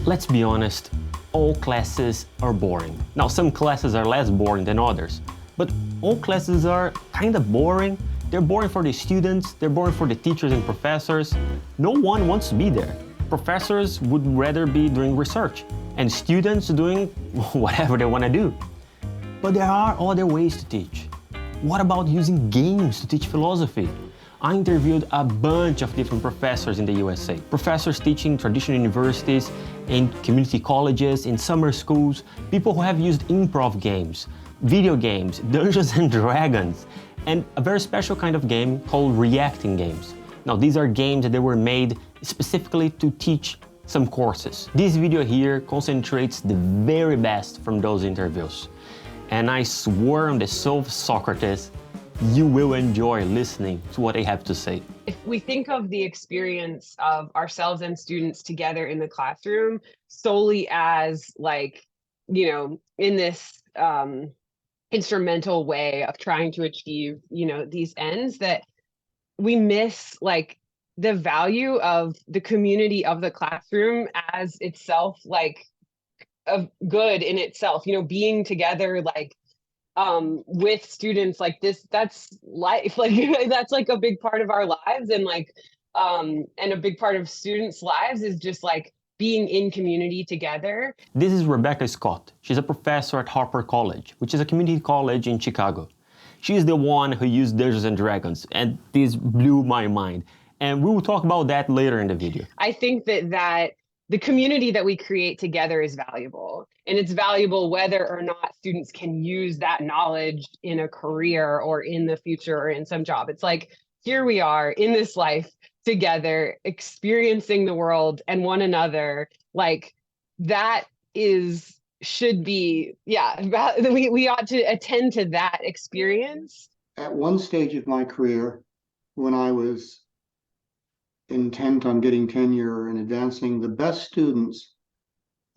Let's be honest, all classes are boring. Now, some classes are less boring than others, but all classes are kind of boring. They're boring for the students, they're boring for the teachers and professors. No one wants to be there. Professors would rather be doing research, and students doing whatever they want to do. But there are other ways to teach. What about using games to teach philosophy? I interviewed a bunch of different professors in the USA. Professors teaching traditional universities, in community colleges, in summer schools, people who have used improv games, video games, Dungeons and Dragons, and a very special kind of game called reacting games. Now, these are games that were made specifically to teach some courses. This video here concentrates the very best from those interviews. And I swear on the soul of Socrates, you will enjoy listening to what they have to say. If we think of the experience of ourselves and students together in the classroom solely as in this instrumental way of trying to achieve, these ends, that we miss the value of the community of the classroom as itself, of good in itself, being together, with students like this. That's life. That's a big part of our lives, and a big part of students' lives is just being in community together. This is Rebecca Scott. She's a professor at Harper College, which is a community college in Chicago. She's the one who used Dungeons and Dragons, and this blew my mind. And we will talk about that later in the video. I think that the community that we create together is valuable. And it's valuable whether or not students can use that knowledge in a career or in the future or in some job. It's here we are in this life together, experiencing the world and one another. That should be, we ought to attend to that experience. At one stage of my career, when I was intent on getting tenure and advancing, the best students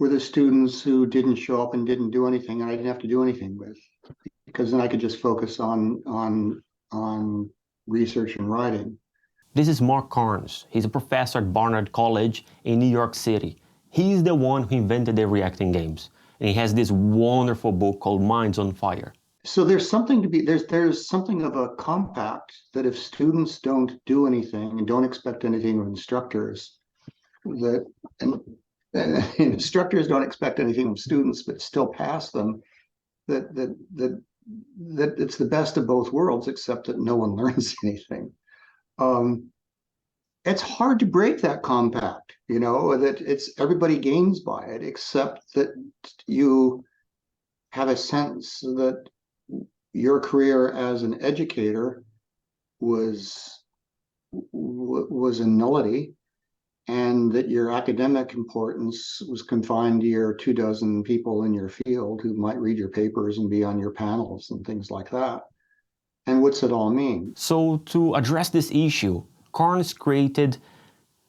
were the students who didn't show up and didn't do anything, and I didn't have to do anything with, because then I could just focus on research and writing. This is Mark Carnes. He's a professor at Barnard College in New York City. He's the one who invented the reacting games, and he has this wonderful book called Minds on Fire. So there's something of a compact that if students don't do anything and don't expect anything of instructors, and instructors don't expect anything from students but still pass them, that it's the best of both worlds, except that no one learns anything. It's hard to break that compact, that it's everybody gains by it, except that you have a sense that your career as an educator was a nullity, and that your academic importance was confined to your 24 people in your field who might read your papers and be on your panels and things like that. And what's it all mean? So to address this issue, Carnes created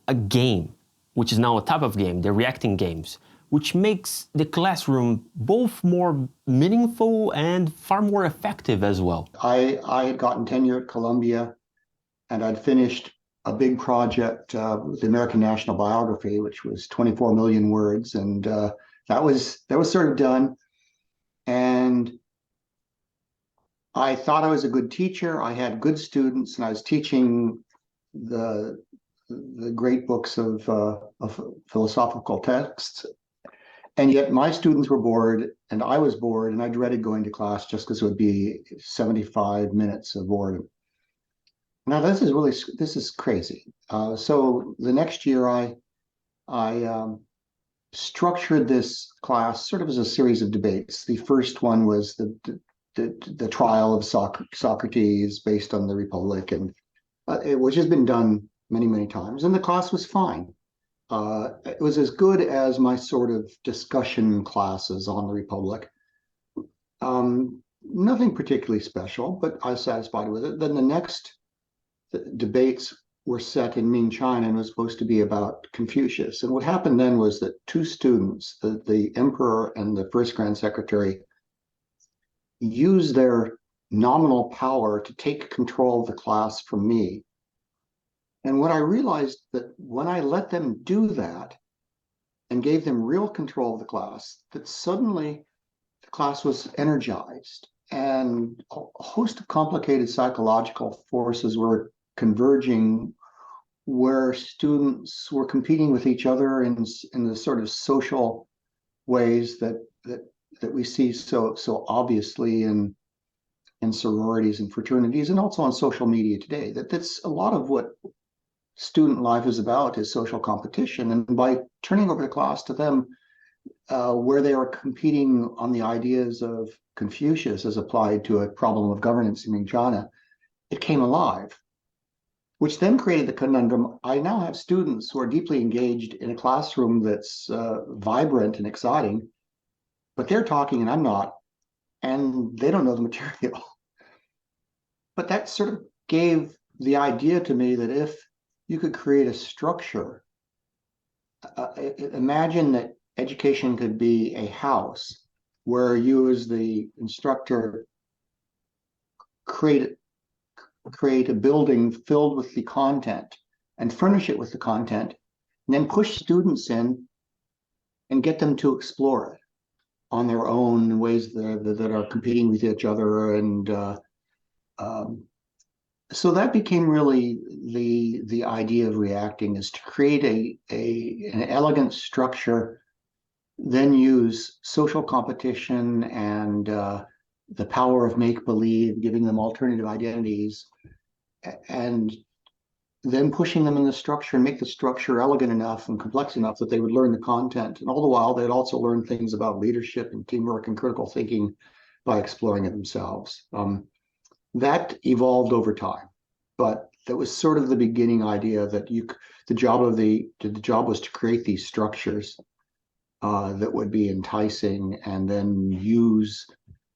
a game, which is now a type of game, the reacting games, which makes the classroom both more meaningful and far more effective as well. I had gotten tenure at Columbia, and I'd finished a big project with the American National Biography, which was 24 million words, and that was sort of done. And I thought I was a good teacher. I had good students, and I was teaching the great books of philosophical texts. And yet my students were bored, and I was bored, and I dreaded going to class just because it would be 75 minutes of boredom. Now this is crazy. So the next year I structured this class sort of as a series of debates. The first one was the trial of Socrates based on the Republic, and which has been done many times, and the class was fine. It was as good as my sort of discussion classes on the Republic. Nothing particularly special, but I was satisfied with it. Then the next debates were set in Ming China and was supposed to be about Confucius. And what happened then was that two students, the emperor and the first grand secretary, used their nominal power to take control of the class from me. And when I realized that when I let them do that, and gave them real control of the class, that suddenly the class was energized and a host of complicated psychological forces were converging where students were competing with each other in the sort of social ways that we see so obviously in sororities and fraternities, and also on social media today. That's a lot of what student life is about, is social competition. And by turning over the class to them, where they are competing on the ideas of Confucius as applied to a problem of governance in Ming-China, it came alive, which then created the conundrum. I now have students who are deeply engaged in a classroom that's vibrant and exciting, but they're talking and I'm not, and they don't know the material. But that sort of gave the idea to me that if you could create a structure, imagine that education could be a house where you as the instructor create a building filled with the content and furnish it with the content, and then push students in and get them to explore it on their own in ways that are competing with each other. And so that became really the idea of reacting, is to create an elegant structure, then use social competition and the power of make-believe, giving them alternative identities, and then pushing them in the structure and make the structure elegant enough and complex enough that they would learn the content. And all the while, they'd also learn things about leadership and teamwork and critical thinking by exploring it themselves. That evolved over time, but that was sort of the beginning idea that the job was to create these structures that would be enticing, and then use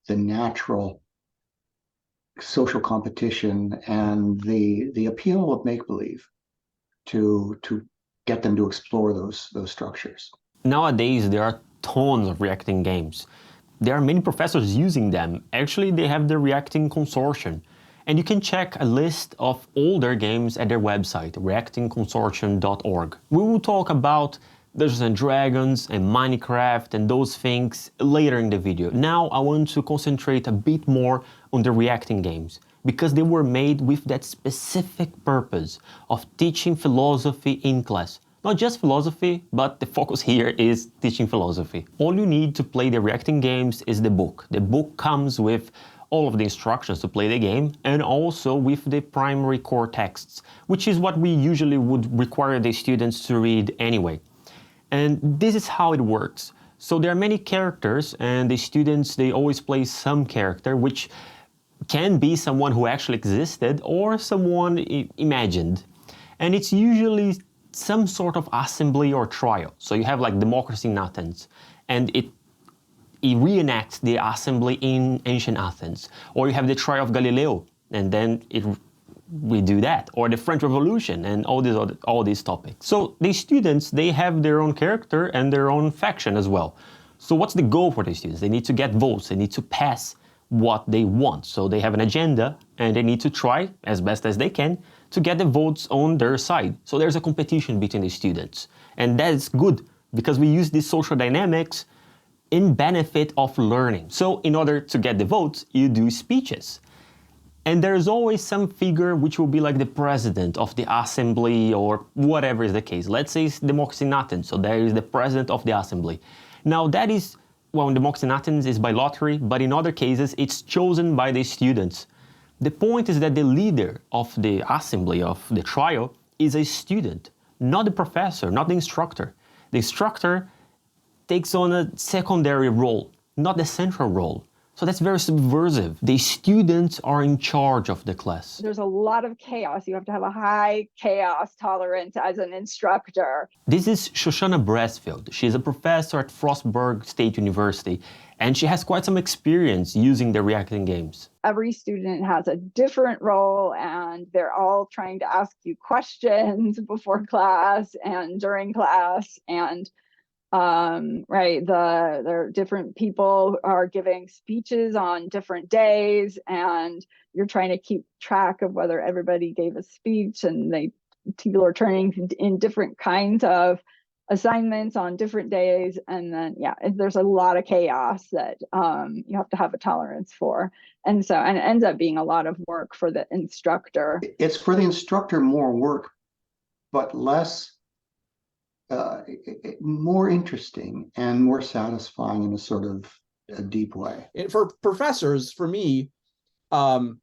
the natural social competition and the appeal of make-believe to get them to explore those structures. Nowadays, there are tons of reacting games. There are many professors using them. Actually, they have the Reacting Consortium. And you can check a list of all their games at their website, reactingconsortium.org. We will talk about Dungeons and Dragons and Minecraft and those things later in the video. Now I want to concentrate a bit more on the reacting games, because they were made with that specific purpose of teaching philosophy in class. Not just philosophy, but the focus here is teaching philosophy. All you need to play the reacting games is the book. The book comes with all of the instructions to play the game, and also with the primary core texts, which is what we usually would require the students to read anyway. And this is how it works. So there are many characters, and the students, they always play some character, which can be someone who actually existed or someone imagined. And it's usually some sort of assembly or trial. So you have like Democracy in Athens, and it reenacts the assembly in ancient Athens. Or you have the trial of Galileo, and then we do that, or the French Revolution, and all these topics. So the students, they have their own character and their own faction as well. So what's the goal for the students? They need to get votes, they need to pass what they want. So they have an agenda, and they need to try as best as they can to get the votes on their side. So there's a competition between the students, and that's good because we use these social dynamics in benefit of learning. So in order to get the votes, you do speeches. And there's always some figure which will be like the president of the assembly or whatever is the case. Let's say it's Democracy in Athens, so there is the president of the assembly. Now that is, well, Democracy in Athens is by lottery, but in other cases it's chosen by the students. The point is that the leader of the assembly, of the trial, is a student, not the professor, not the instructor. The instructor takes on a secondary role, not the central role. So that's very subversive. The students are in charge of the class. There's a lot of chaos. You have to have a high chaos tolerance as an instructor. This is Shoshana Brassfield. She's a professor at Frostburg State University, and she has quite some experience using the reacting games. Every student has a different role, and they're all trying to ask you questions before class and during class, and right, there are different people who are giving speeches on different days, and you're trying to keep track of whether everybody gave a speech, and people are turning in different kinds of assignments on different days. And then, yeah, there's a lot of chaos that you have to have a tolerance for. And so, and it ends up being a lot of work for the instructor. It's for the instructor more work, but less, more interesting and more satisfying in a sort of a deep way. And for professors, for me, I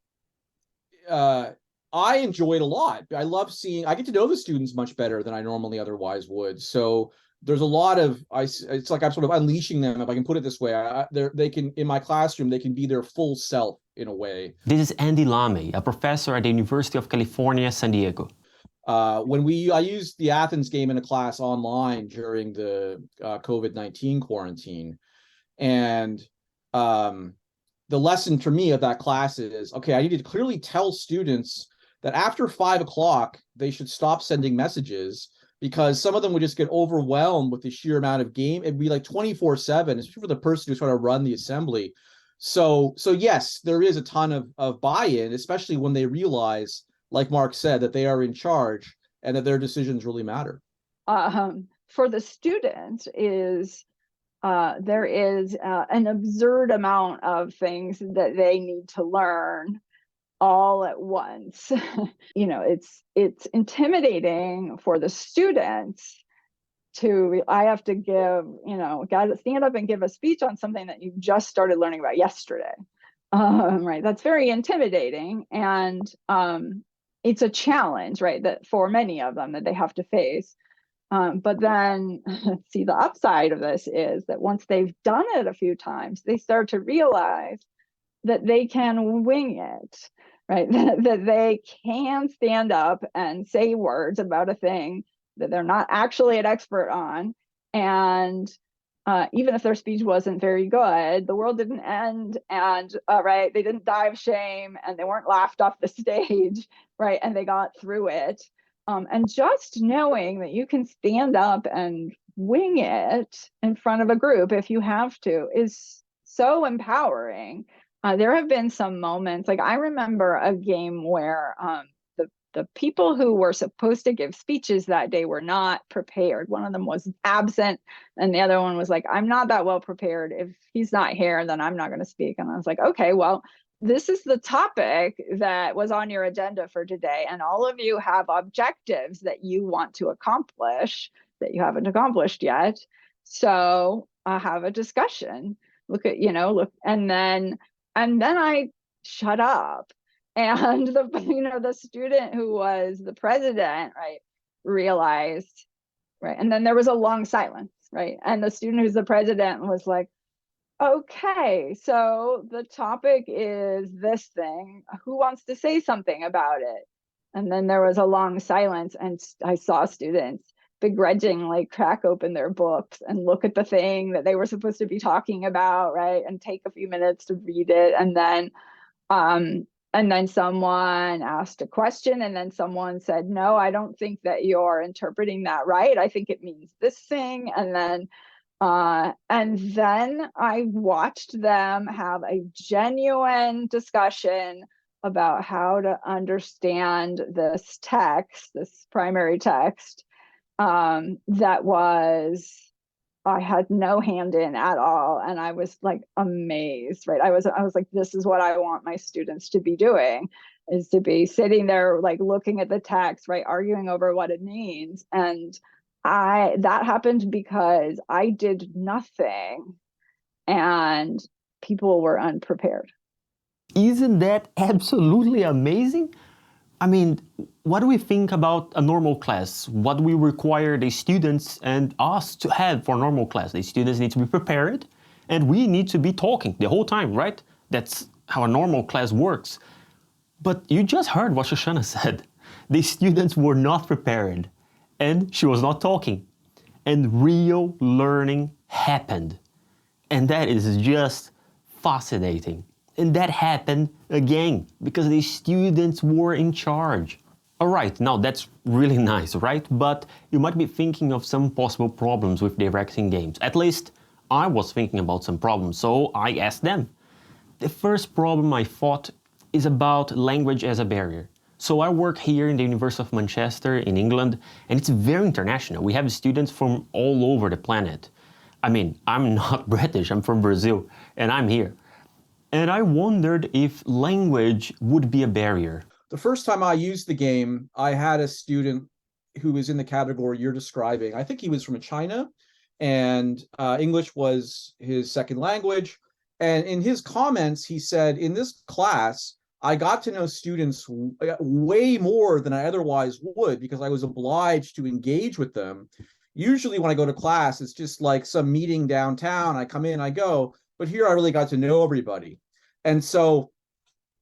enjoy it a lot. I love seeing, I get to know the students much better than I normally otherwise would. So there's a lot of, it's like I'm sort of unleashing them, if I can put it this way. They can, in my classroom, they can be their full self in a way. This is Andy Lame, a professor at the University of California, San Diego. I used the Athens game in a class online during the COVID-19 quarantine. And the lesson for me of that class is, okay, I need to clearly tell students that after 5 o'clock, they should stop sending messages, because some of them would just get overwhelmed with the sheer amount of game. It'd be like 24/7, especially for the person who's trying to run the assembly. So yes, there is a ton of buy-in, especially when they realize, like Mark said, that they are in charge and that their decisions really matter. For the student there is an absurd amount of things that they need to learn all at once. It's intimidating for the students I have to give, got to stand up and give a speech on something that you just started learning about yesterday. Right. That's very intimidating. And it's a challenge, right, that for many of them that they have to face. But then see, the upside of this is that once they've done it a few times, they start to realize that they can wing it, right? That they can stand up and say words about a thing that they're not actually an expert on. And even if their speech wasn't very good, the world didn't end, and right, they didn't die of shame, and they weren't laughed off the stage, right? And they got through it. And just knowing that you can stand up and wing it in front of a group if you have to is so empowering. There have been some moments, like I remember a game where the people who were supposed to give speeches that day were not prepared. One of them was absent, and the other one was like, I'm not that well prepared. If he's not here, then I'm not going to speak. And I was like, okay, well, this is the topic that was on your agenda for today, and all of you have objectives that you want to accomplish that you haven't accomplished yet. So have a discussion. Look, and then I shut up, and the student who was the president, right, realized, right, and then there was a long silence, right, and the student who's the president was like, okay, so the topic is this thing. Who wants to say something about it? And then there was a long silence, and I saw students begrudgingly crack open their books and look at the thing that they were supposed to be talking about, right? And take a few minutes to read it. And then someone asked a question, and then someone said, no, I don't think that you're interpreting that right. I think it means this thing. And then I watched them have a genuine discussion about how to understand this text, this primary text, that I had no hand in at all. And I was like amazed, right? I was like, this is what I want my students to be doing, is to be sitting there, like looking at the text, right? Arguing over what it means. And that happened because I did nothing and people were unprepared. Isn't that absolutely amazing? I mean, what do we think about a normal class? What we require the students and us to have for normal class? The students need to be prepared, and we need to be talking the whole time, right? That's how a normal class works. But you just heard what Shoshana said. The students were not prepared, and she was not talking. And real learning happened. And that is just fascinating. And that happened again because the students were in charge. All right, now that's really nice, right? But you might be thinking of some possible problems with directing games. At least I was thinking about some problems, so I asked them. The first problem I thought is about language as a barrier. So I work here in the University of Manchester in England, and it's very international. We have students from all over the planet. I mean, I'm not British, I'm from Brazil, and I'm here. And I wondered if language would be a barrier. The first time I used the game, I had a student who was in the category you're describing. I think he was from China, and English was his second language. And in his comments, he said, in this class, I got to know students way more than I otherwise would because I was obliged to engage with them. Usually when I go to class, it's just like some meeting downtown. I come in, I go, but here I really got to know everybody. And so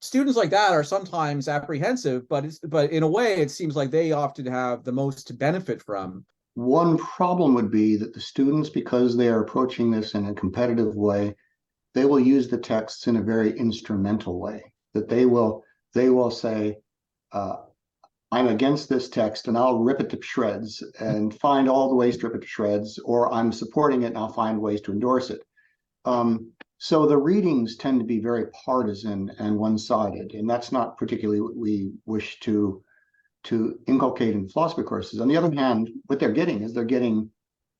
students like that are sometimes apprehensive, but in a way, it seems like they often have the most to benefit from. One problem would be that the students, because they are approaching this in a competitive way, they will use the texts in a very instrumental way. That they will say, I'm against this text and I'll rip it to shreds and find all the ways to rip it to shreds, or I'm supporting it and I'll find ways to endorse it. So the readings tend to be very partisan and one-sided, and that's not particularly what we wish to inculcate in philosophy courses. On the other hand, what they're getting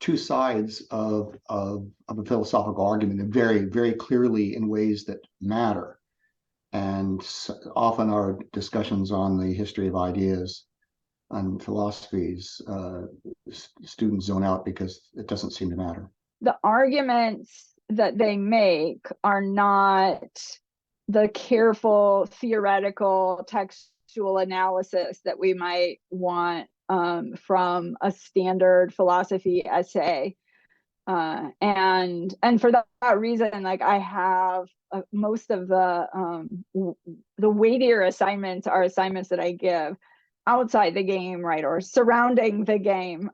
two sides of a philosophical argument, and very, very clearly in ways that matter. And often our discussions on the history of ideas and philosophies, students zone out because it doesn't seem to matter. The arguments that they make are not the careful theoretical textual analysis that we might want from a standard philosophy essay. And for that reason, like I have most of the weightier assignments are assignments that I give outside the game, right, or surrounding the game,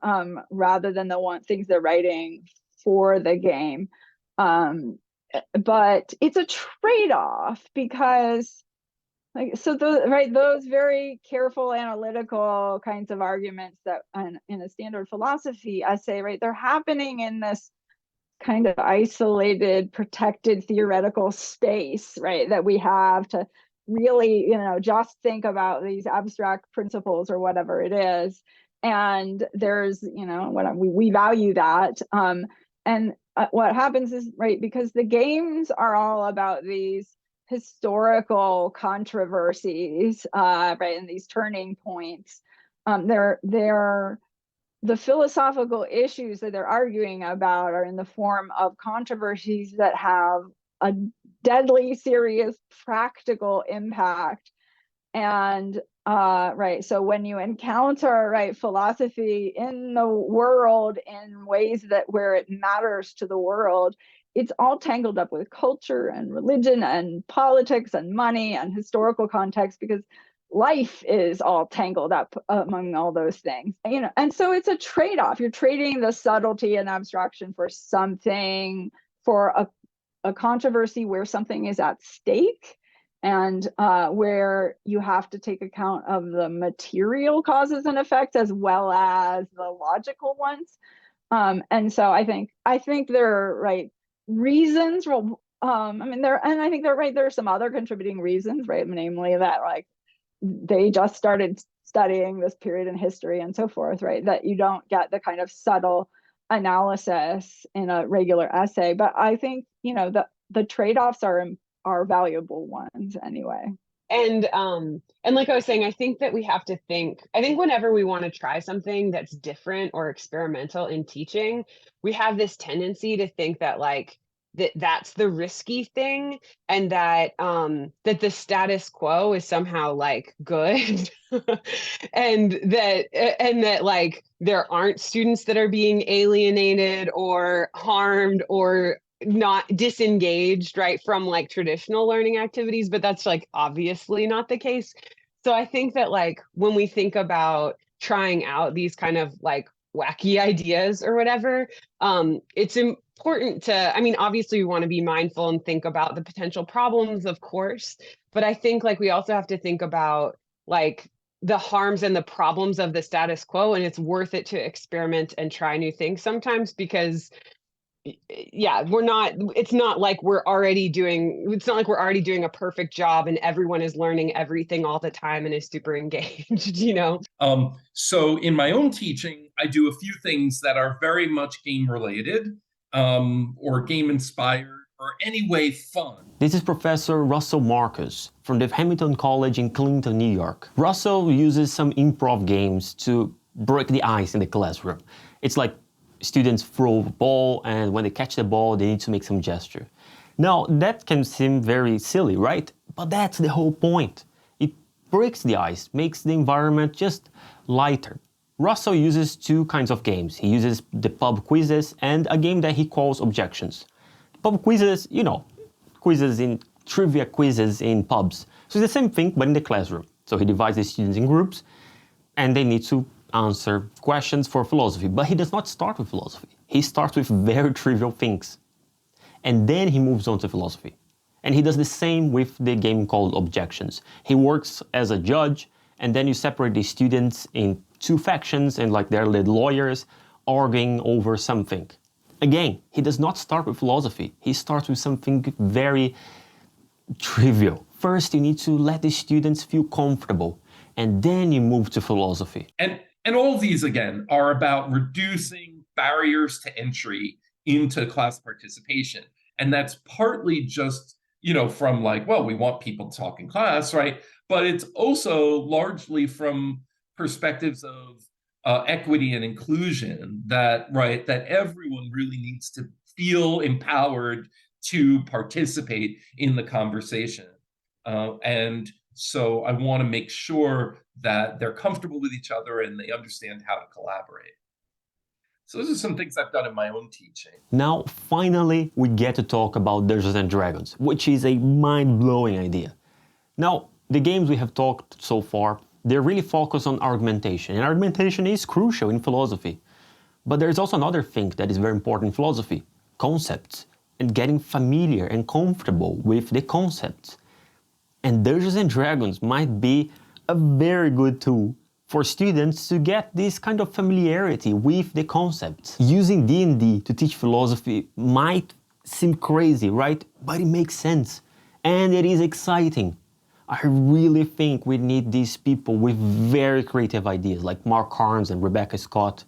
rather than the things they're writing for the game. But it's a trade-off because those very careful analytical kinds of arguments that in a standard philosophy essay, right, they're happening in this kind of isolated, protected theoretical space, right, that we have to really, just think about these abstract principles or whatever it is. And there's, we value that. And what happens is, right, because the games are all about these historical controversies, right, and these turning points. They're the philosophical issues that they're arguing about are in the form of controversies that have a deadly serious practical impact. And right, so when you encounter, right, philosophy in the world in ways that where it matters to the world, it's all tangled up with culture and religion and politics and money and historical context, because life is all tangled up among all those things, and so it's a trade-off. You're trading the subtlety and abstraction for something, for a controversy where something is at stake, and where you have to take account of the material causes and effects as well as the logical ones. And so I think there are, right, reasons. I think they're right. There are some other contributing reasons, right? Namely that, like, they just started studying this period in history and so forth, right? That you don't get the kind of subtle analysis in a regular essay. But I think, the trade-offs are valuable ones anyway. And like I was saying, I think that we have to I think whenever we want to try something that's different or experimental in teaching, we have this tendency to think that, like, that's the risky thing, and that that the status quo is somehow, like, good. and that like there aren't students that are being alienated or harmed or not disengaged, right, from, like, traditional learning activities, but that's, like, obviously not the case. So I think that, like, when we think about trying out these kind of, like, wacky ideas or whatever, it's important to, obviously we want to be mindful and think about the potential problems, of course, but I think, like, we also have to think about, like, the harms and the problems of the status quo, and it's worth it to experiment and try new things sometimes, because yeah, it's not like we're already doing a perfect job and everyone is learning everything all the time and is super engaged, you know? So in my own teaching, I do a few things that are very much game related, or game inspired, or anyway fun. This is Professor Russell Marcus from the Hamilton College in Clinton, New York. Russell uses some improv games to break the ice in the classroom. It's like students throw a ball, and when they catch the ball, they need to make some gesture. Now, that can seem very silly, right? But that's the whole point. It breaks the ice, makes the environment just lighter. Russell uses two kinds of games. He uses the pub quizzes and a game that he calls objections. Pub quizzes, you know, trivia quizzes in pubs. So it's the same thing, but in the classroom. So he divides the students in groups, and they need to answer questions for philosophy. But he does not start with philosophy. He starts with very trivial things. And then he moves on to philosophy. And he does the same with the game called Objections. He works as a judge, and then you separate the students in two factions, and like they're the lawyers arguing over something. Again, he does not start with philosophy. He starts with something very trivial. First, you need to let the students feel comfortable, and then you move to philosophy. And all of these, again, are about reducing barriers to entry into class participation. And that's partly just, from like, well, we want people to talk in class, right? But it's also largely from perspectives of equity and inclusion that everyone really needs to feel empowered to participate in the conversation. And so I want to make sure that they're comfortable with each other and they understand how to collaborate. So those are some things I've done in my own teaching. Now, finally, we get to talk about Dungeons and Dragons, which is a mind-blowing idea. Now, the games we have talked so far, they're really focused on argumentation, and argumentation is crucial in philosophy. But there's also another thing that is very important in philosophy, concepts, and getting familiar and comfortable with the concepts. And Dungeons and Dragons might be a very good tool for students to get this kind of familiarity with the concepts. Using D&D to teach philosophy might seem crazy, right? But it makes sense, and it is exciting. I really think we need these people with very creative ideas, like Mark Carnes and Rebecca Scott.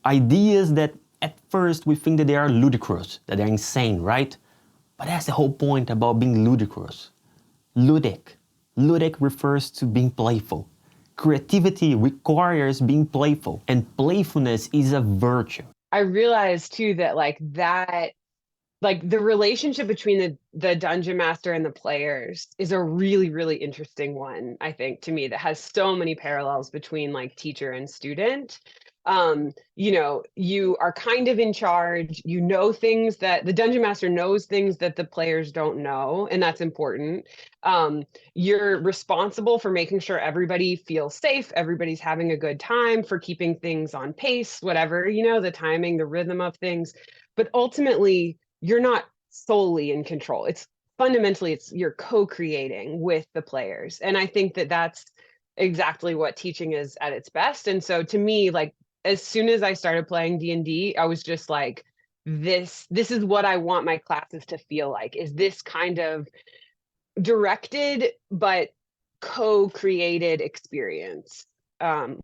Ideas that at first we think that they are ludicrous, that they're insane, right? But that's the whole point about being ludicrous. Ludic. Ludic refers to being playful. Creativity requires being playful, and playfulness is a virtue. I realized too that the relationship between the dungeon master and the players is a really, really interesting one, I think, to me, that has so many parallels between like teacher and student. You are kind of in charge, things that the dungeon master knows, things that the players don't know, and that's important. You're responsible for making sure everybody feels safe, everybody's having a good time, for keeping things on pace, whatever, the timing, the rhythm of things. But ultimately, you're not solely in control. Fundamentally, you're co-creating with the players. And I think that that's exactly what teaching is at its best. And so to me, like, as soon as I started playing D&D, I was just like, this is what I want my classes to feel like, is this kind of directed but co-created experience,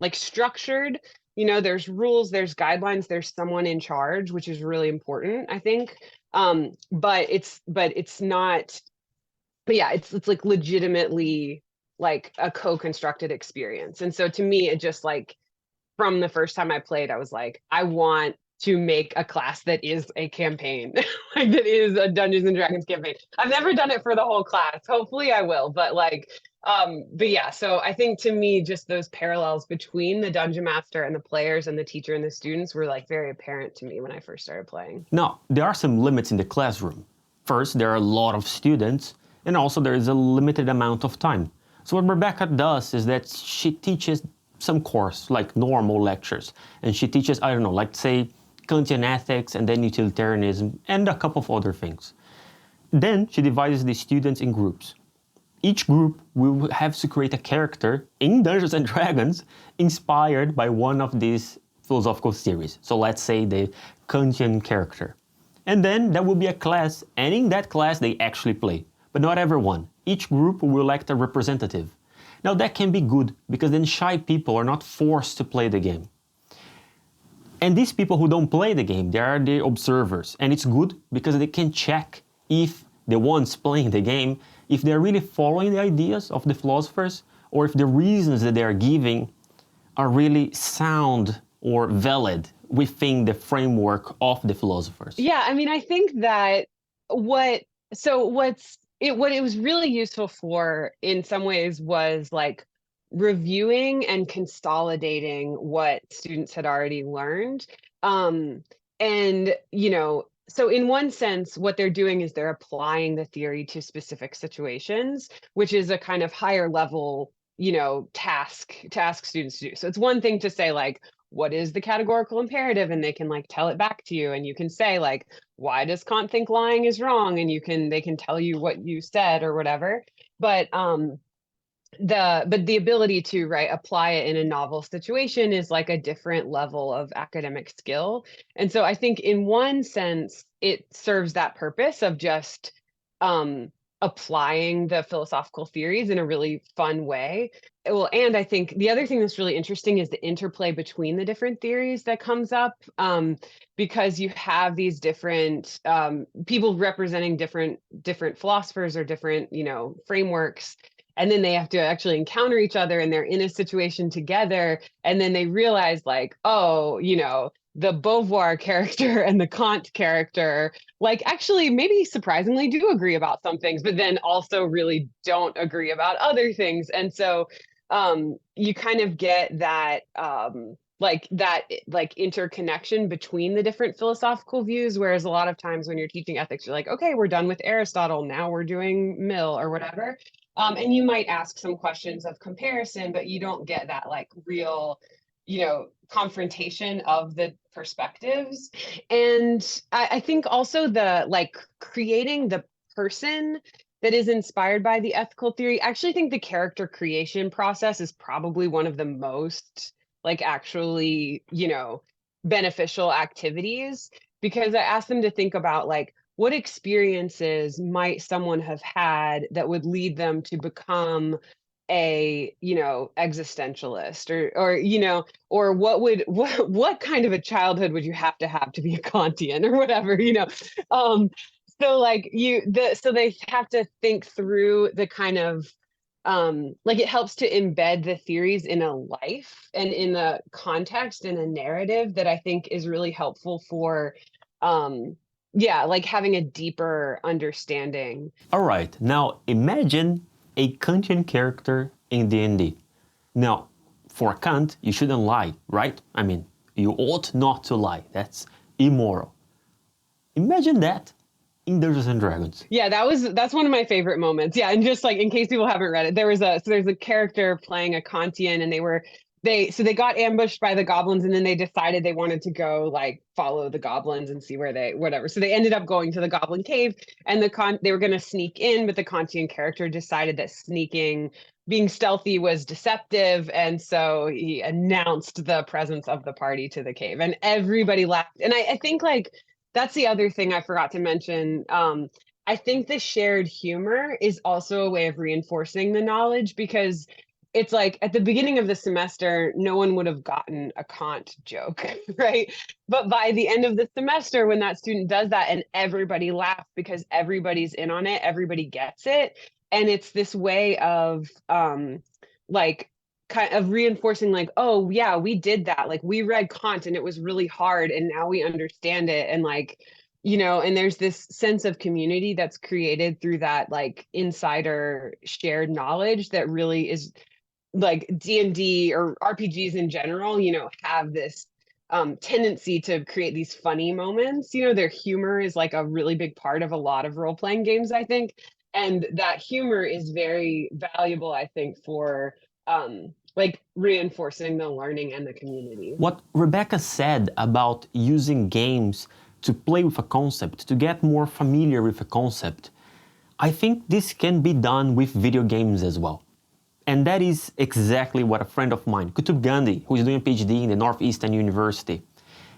like structured. There's rules, there's guidelines, there's someone in charge, which is really important, I think. But it's like legitimately like a co-constructed experience. And so to me, it just like, from the first time I played, I was like, I want to make a class that is a campaign, like that is a Dungeons and Dragons campaign. I've never done it for the whole class. Hopefully I will, but yeah, so I think to me, just those parallels between the dungeon master and the players and the teacher and the students were like very apparent to me when I first started playing. Now, there are some limits in the classroom. First, there are a lot of students, and also there is a limited amount of time. So what Rebecca does is that she teaches some course, like normal lectures, and she teaches, I don't know, like say Kantian ethics and then utilitarianism and a couple of other things. Then she divides the students in groups. Each group will have to create a character in Dungeons and Dragons inspired by one of these philosophical theories. So let's say the Kantian character. And then there will be a class, and in that class they actually play. But not everyone. Each group will elect a representative. Now that can be good, because then shy people are not forced to play the game. And these people who don't play the game, they are the observers. And it's good because they can check if the ones playing the game, if they're really following the ideas of the philosophers, or if the reasons that they are giving are really sound or valid within the framework of the philosophers. Yeah, I mean, I think that what it was really useful for in some ways was like reviewing and consolidating what students had already learned. And so in one sense, what they're doing is they're applying the theory to specific situations, which is a kind of higher level, task to ask students to do. So it's one thing to say like, what is the categorical imperative? And they can like tell it back to you, and you can say like, why does Kant think lying is wrong? And they can tell you what you said or whatever. But the ability to apply it in a novel situation is like a different level of academic skill. And so I think in one sense it serves that purpose of just applying the philosophical theories in a really fun way. Well, and I think the other thing that's really interesting is the interplay between the different theories that comes up, because you have these different people representing different philosophers or different frameworks, and then they have to actually encounter each other, and they're in a situation together, and then they realize like, oh, the Beauvoir character and the Kant character, like actually maybe surprisingly do agree about some things, but then also really don't agree about other things. And so you kind of get that interconnection between the different philosophical views, whereas a lot of times when you're teaching ethics, you're like, okay, we're done with Aristotle, now we're doing Mill or whatever. And you might ask some questions of comparison, but you don't get that like real confrontation of the perspectives. And I think also the like creating the person that is inspired by the ethical theory. I actually think the character creation process is probably one of the most like actually, beneficial activities, because I asked them to think about like, what experiences might someone have had that would lead them to become a existentialist, or what kind of a childhood would you have to be a Kantian or whatever, so like so they have to think through the kind of like it helps to embed the theories in a life and in a context and a narrative that I think is really helpful for like having a deeper understanding. All right, now imagine a Kantian character in D&D. Now, for Kant, you shouldn't lie, right? I mean, you ought not to lie. That's immoral. Imagine that in Dungeons and Dragons. Yeah, that's one of my favorite moments. Yeah, and just like in case people haven't read it, there's a character playing a Kantian, and they got ambushed by the goblins, and then they decided they wanted to go like follow the goblins and see where whatever. So they ended up going to the goblin cave, and they were going to sneak in, but the Kantian character decided that being stealthy was deceptive, and so he announced the presence of the party to the cave, and everybody laughed. And I think like that's the other thing I forgot to mention. I think the shared humor is also a way of reinforcing the knowledge, because it's like at the beginning of the semester, no one would have gotten a Kant joke, right? But by the end of the semester, when that student does that and everybody laughs because everybody's in on it, everybody gets it. And it's this way of like kind of reinforcing like, oh yeah, we did that. Like we read Kant and it was really hard and now we understand it. And like, and there's this sense of community that's created through that like insider shared knowledge that really is like D&D or RPGs in general, have this tendency to create these funny moments. Their humor is like a really big part of a lot of role-playing games, I think. And that humor is very valuable, I think, for like reinforcing the learning and the community. What Rebecca said about using games to play with a concept, to get more familiar with a concept, I think this can be done with video games as well. And that is exactly what a friend of mine, Kutub Gandhi, who is doing a PhD in the Northeastern University,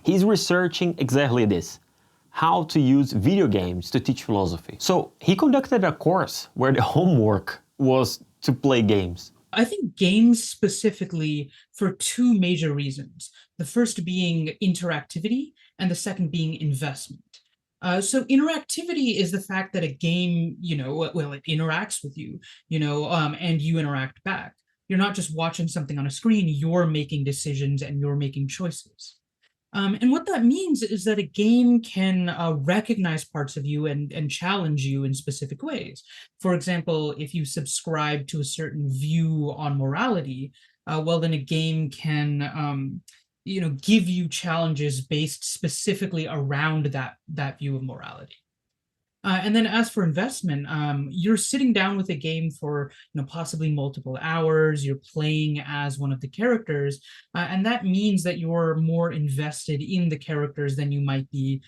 he's researching exactly this. how to use video games to teach philosophy. So he conducted a course where the homework was to play games. I think games specifically for two major reasons. The first being interactivity and the second being investment. So interactivity is the fact that a game, well, it interacts with you, and you interact back. You're not just watching something on a screen, you're making decisions and you're making choices. And what that means is that a game can recognize parts of you and challenge you in specific ways. For example, if you subscribe to a certain view on morality, well, then a game can, give you challenges based specifically around that view of morality. And then as for investment, you're sitting down with a game for possibly multiple hours, you're playing as one of the characters, and that means that you're more invested in the characters than you might be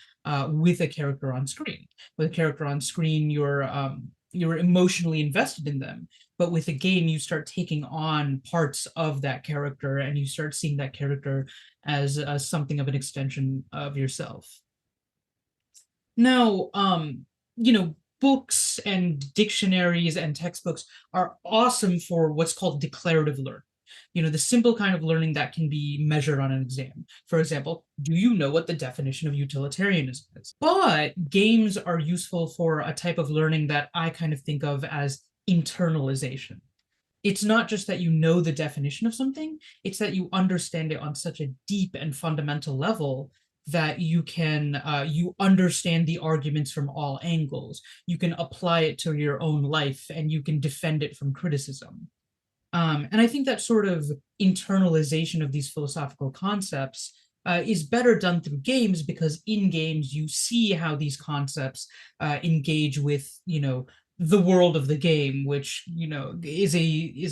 with a character on screen. With a character on screen, you're emotionally invested in them, but with a game, you start taking on parts of that character and you start seeing that character as something of an extension of yourself. Now, books and dictionaries and textbooks are awesome for what's called declarative learning. The simple kind of learning that can be measured on an exam. For example, do you know what the definition of utilitarianism is? But games are useful for a type of learning that I kind of think of as internalization. It's not just that you know the definition of something, it's that you understand it on such a deep and fundamental level that you can, you understand the arguments from all angles. You can apply it to your own life and you can defend it from criticism. And I think that sort of internalization of these philosophical concepts is better done through games, because in games you see how these concepts engage with, the world of the game, which, is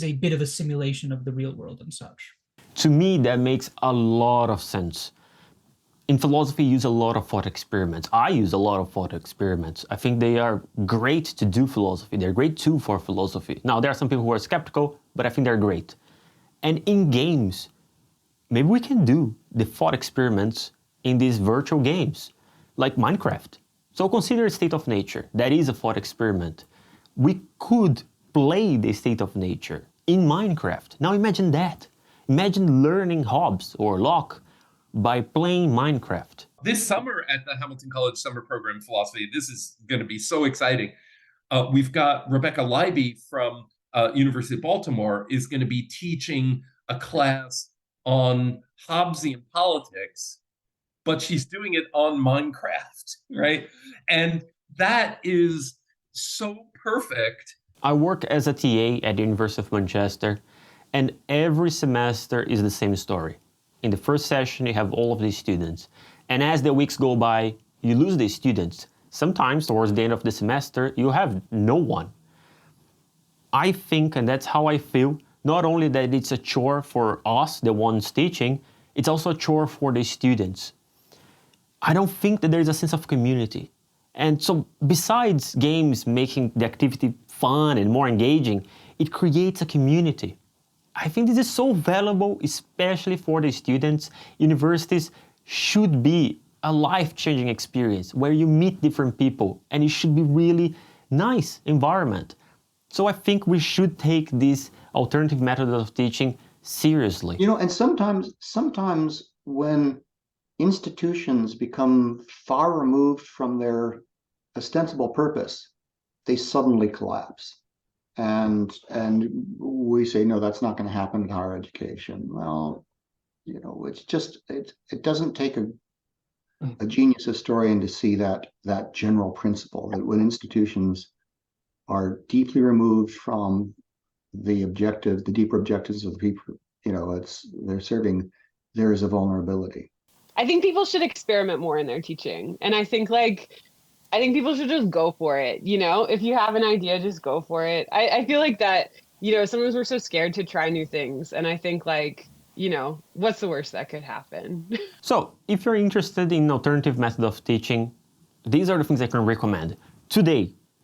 a bit of a simulation of the real world and such. To me, that makes a lot of sense. In philosophy, you use a lot of thought experiments. I use a lot of thought experiments. I think they are great to do philosophy. They're a great tool for philosophy. Now, there are some people who are skeptical, but I think they're great. And in games, maybe we can do the thought experiments in these virtual games, like Minecraft. So consider State of Nature. That is a thought experiment. We could play the State of Nature in Minecraft. Now imagine that. Imagine learning Hobbes or Locke by playing Minecraft. This summer at the Hamilton College Summer Program Philosophy, this is going to be so exciting. We've got Rebecca Leiby from University of Baltimore is going to be teaching a class on Hobbesian politics, but she's doing it on Minecraft, right? And that is so perfect. I work as a TA at the University of Manchester, and every semester is the same story. In the first session, you have all of these students. And as the weeks go by, you lose these students. Sometimes towards the end of the semester, you have no one. I think, and that's how I feel, not only that it's a chore for us, the ones teaching, it's also a chore for the students. I don't think that there's a sense of community. And so besides games making the activity fun and more engaging, it creates a community. I think this is so valuable, especially for the students. Universities should be a life-changing experience where you meet different people, and it should be really nice environment. So I think we should take this alternative method of teaching seriously. And sometimes when institutions become far removed from their ostensible purpose, they suddenly collapse. And we say, no, that's not going to happen in higher education. Well, it's just, it doesn't take a genius historian to see that general principle, that when institutions are deeply removed from the deeper objectives of the people, they're serving, there is a vulnerability. I think people should experiment more in their teaching. And I think people should just go for it. If you have an idea, just go for it. I feel like that, sometimes we're so scared to try new things. And I think what's the worst that could happen? So if you're interested in alternative method of teaching, these are the things I can recommend.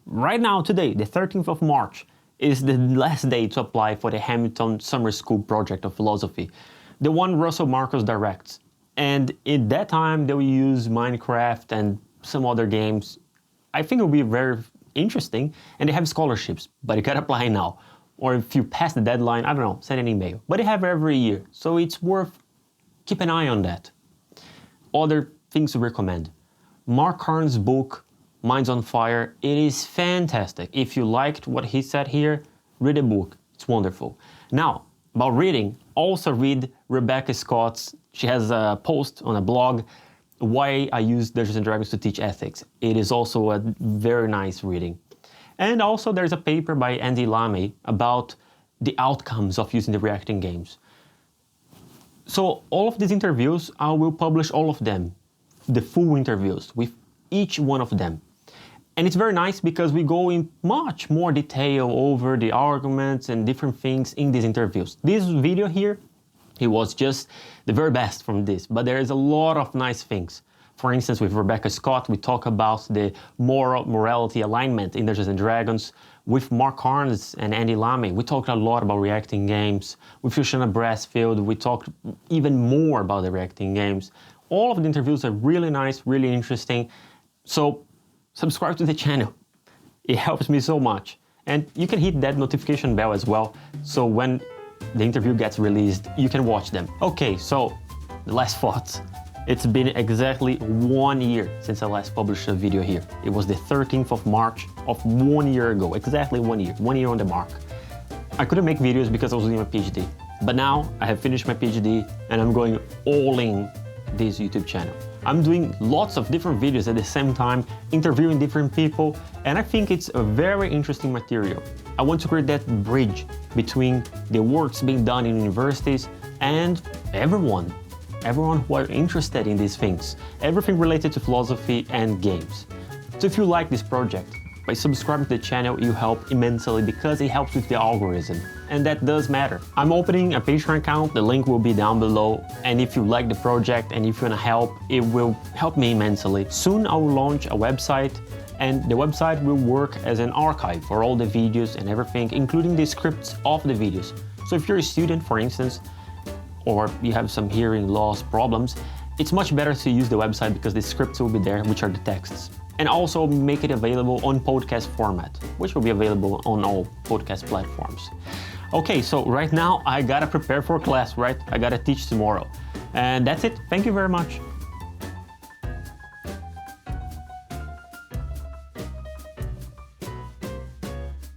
Right now, the 13th of March, is the last day to apply for the Hamilton Summer School Project of Philosophy, the one Russell Marcus directs. And at that time, they will use Minecraft and some other games. I think it will be very interesting, and they have scholarships, but you gotta apply now. Or if you pass the deadline, I don't know, send an email. But they have every year, so it's worth keep an eye on that. Other things to recommend. Mark Carn's book, Minds on Fire, it is fantastic. If you liked what he said here, read the book, it's wonderful. Now, about reading, also read Rebecca Scott's, she has a post on a blog, Why I Use Dungeons & Dragons to Teach Ethics. It is also a very nice reading. And also there's a paper by Andy Lamey about the outcomes of using the Reacting games. So all of these interviews, I will publish all of them, the full interviews with each one of them. And it's very nice because we go in much more detail over the arguments and different things in these interviews. This video here, it was just the very best from this, but there is a lot of nice things. For instance, with Rebecca Scott, we talk about the morality alignment in Dungeons & Dragons. With Mark Carnes and Andy Lamey, we talked a lot about reacting games. With Shoshana Brassfield, we talked even more about the reacting games. All of the interviews are really nice, really interesting. So subscribe to the channel. It helps me so much. And you can hit that notification bell as well, so when the interview gets released, you can watch them. Okay, so the last thoughts. It's been exactly 1 year since I last published a video here. It was the 13th of March of 1 year ago, exactly 1 year, 1 year on the mark. I couldn't make videos because I was doing my PhD, but now I have finished my PhD and I'm going all in this YouTube channel. I'm doing lots of different videos at the same time, interviewing different people, and I think it's a very interesting material. I want to create that bridge between the works being done in universities and everyone who are interested in these things, everything related to philosophy and games. So if you like this project, by subscribing to the channel, you help immensely because it helps with the algorithm, and that does matter. I'm opening a Patreon account, the link will be down below, and if you like the project and if you want to help, it will help me immensely. Soon I will launch a website, and the website will work as an archive for all the videos and everything, including the scripts of the videos. So if you're a student, for instance, or you have some hearing loss problems, it's much better to use the website because the scripts will be there, which are the texts. And also make it available on podcast format, which will be available on all podcast platforms. Okay, so right now I gotta prepare for class, right? I gotta teach tomorrow. And that's it. Thank you very much.